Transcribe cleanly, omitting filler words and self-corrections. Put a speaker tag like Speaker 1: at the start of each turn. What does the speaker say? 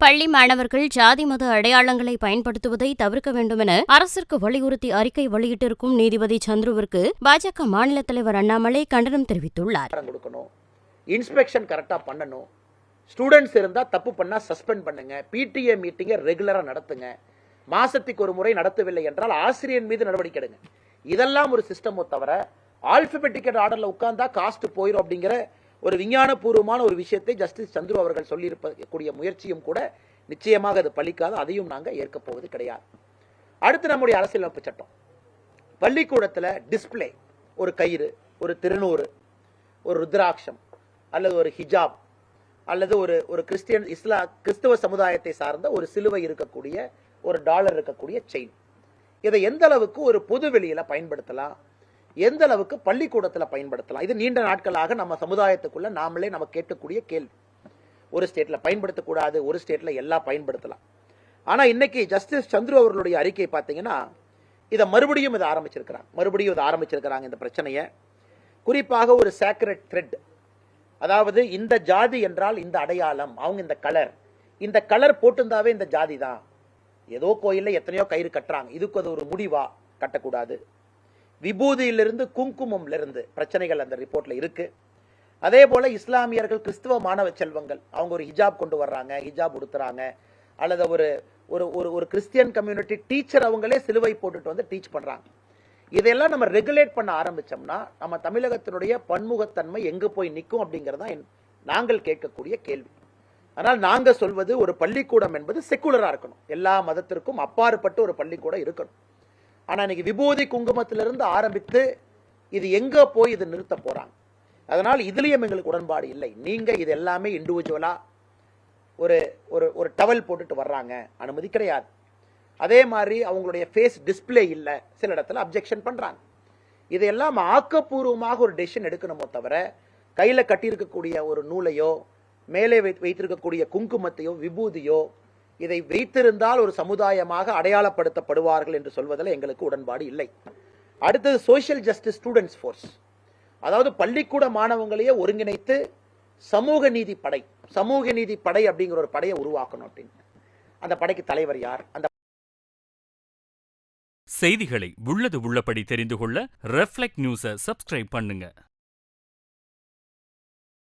Speaker 1: பள்ளி மாணவர்கள் ஜாதி மத அடையாளங்களை பயன்படுத்துவதை தவிர்க்க வேண்டுமென அரசிற்கு வலியுறுத்தி அறிக்கை வெளியிட்டிருக்கும் நீதிபதி சந்துருவிற்கு பாஜக மாநில தலைவர் அண்ணாமலை கண்டனம் தெரிவித்துள்ளார்.
Speaker 2: இன்ஸ்பெக்ஷன் கரெக்டா பண்ணணும். ஸ்டூடெண்ட்ஸ் இருந்தா தப்பு பண்ணா சஸ்பெண்ட் பண்ணுங்க. பிடிஏ மீட்டிங்கை ரெகுலரா நடத்துங்க. மாசத்துக்கு ஒரு முறை நடத்தவில்லை என்றால் ஆசிரியர் மீது நடவடிக்கை எடுங்க. இதெல்லாம் ஒரு சிஸ்டமோ தவிர ஆல்பபெட்டிக்கல் ஆர்டர்ல உட்கார்ந்தா காஸ்ட் போயிடும் அப்படிங்கிற ஒரு விஞ்ஞானபூர்வமான ஒரு விஷயத்தை ஜஸ்டிஸ் சந்துரு அவர்கள் சொல்லியிருக்கக்கூடிய முயற்சியும் கூட நிச்சயமாக அது பலிக்காது. அதையும் நாங்கள் ஏற்க போவது கிடையாது. அடுத்து நம்முடைய அரசியலமைப்பு சட்டம், பள்ளிக்கூடத்தில் டிஸ்பிளே, ஒரு கயிறு, ஒரு திருநூறு, ஒரு ருத்ராட்சம் அல்லது ஒரு ஹிஜாப் அல்லது ஒரு கிறிஸ்தவ சமுதாயத்தை சார்ந்த ஒரு சிலுவை இருக்கக்கூடிய ஒரு டாலர் இருக்கக்கூடிய செயின், இதை எந்த அளவுக்கு ஒரு பொது வெளியில பயன்படுத்தலாம், எந்த அளவுக்கு பள்ளிக்கூடத்தில் பயன்படுத்தலாம், இது நீண்ட நாட்களாக நம்ம சமுதாயத்துக்குள்ள நாமளே நம்ம கேட்கக்கூடிய கேள்வி. ஒரு ஸ்டேட்ல பயன்படுத்தக்கூடாது, ஒரு ஸ்டேட்ல எல்லாம் பயன்படுத்தலாம். ஆனா இன்னைக்கு ஜஸ்டிஸ் சந்துரு அவர்களுடைய அறிக்கை பார்த்தீங்கன்னா இதை மறுபடியும் இதை ஆரம்பிச்சிருக்கிறாங்க இந்த பிரச்சனையை. குறிப்பாக ஒரு சேக்ரெட் த்ரெட், அதாவது இந்த ஜாதி என்றால் இந்த அடையாளம், அவங்க இந்த கலர் போட்டுந்தாவே இந்த ஜாதி தான். ஏதோ கோயில்ல எத்தனையோ கயிறு கட்டுறாங்க, இதுக்கு அது ஒரு முடிவா? கட்டக்கூடாது. விபூதியிலிருந்து குங்குமம்லிருந்து பிரச்சனைகள் அந்த ரிப்போர்ட்ல இருக்கு. அதே போல இஸ்லாமியர்கள், கிறிஸ்துவ மாணவ செல்வங்கள், அவங்க ஒரு ஹிஜாப் கொண்டு வர்றாங்க, ஹிஜாப் உடுத்துறாங்க, அல்லது ஒரு கிறிஸ்டியன் கம்யூனிட்டி டீச்சர் அவங்களே சிலுவை போட்டுட்டு வந்து டீச் பண்றாங்க. இதெல்லாம் நம்ம ரெகுலேட் பண்ண ஆரம்பிச்சோம்னா நம்ம தமிழகத்தினுடைய பன்முகத்தன்மை எங்க போய் நிற்கும் அப்படிங்கறத நாங்கள் கேட்கக்கூடிய கேள்வி. ஆனால் நாங்க சொல்வது ஒரு பள்ளிக்கூடம் என்பது செக்குலரா இருக்கணும், எல்லா மதத்திற்கும் அப்பாற்பட்டு ஒரு பள்ளிக்கூடம் இருக்கணும். ஆனா இன்னைக்கு விபூதி குங்குமத்திலிருந்து ஆரம்பித்து இது எங்க போய் இது நிறுத்த போறாங்க. அதனால் இதுலயும் எங்களுக்கு உடன்பாடு இல்லை. நீங்க இது எல்லாமே இண்டிவிஜுவலா ஒரு டவல் போட்டுட்டு வர்றாங்க, அனுமதி கிடையாது. அதே மாதிரி அவங்களுடைய ஃபேஸ் டிஸ்பிளே இல்ல, சில இடத்துல அப்ஜெக்ஷன் பண்றாங்க. இதையெல்லாம் ஆக்கப்பூர்வமாக ஒரு டெசிஷன் எடுக்கணுமோ தவிர கையில கட்டியிருக்கக்கூடிய ஒரு நூலையோ மேலே வைத்திருக்கக்கூடிய குங்குமத்தையோ விபூதியோ இதை வைத்திருந்தால் ஒரு சமுதாயமாக அடையாளப்படுத்தப்படுவார்கள் என்று சொல்வதில் எங்களுக்கு உடன்பாடு இல்லை. அடுத்தது சோசியல் ஜஸ்டிஸ் ஸ்டூடெண்ட்ஸ் ஃபோர்ஸ், அதாவது பள்ளிக்கூட மாணவங்களையே ஒருங்கிணைத்து சமூக நீதி படை அப்படிங்கிற ஒரு படையை உருவாக்கணும். அப்படின்னு அந்த படைக்கு தலைவர் யார்? அந்த
Speaker 3: செய்திகளை உள்ளது உள்ளபடி தெரிந்து கொள்ள ரெஃப்ளெக்ட் நியூஸை சப்ஸ்கிரைப் பண்ணுங்க.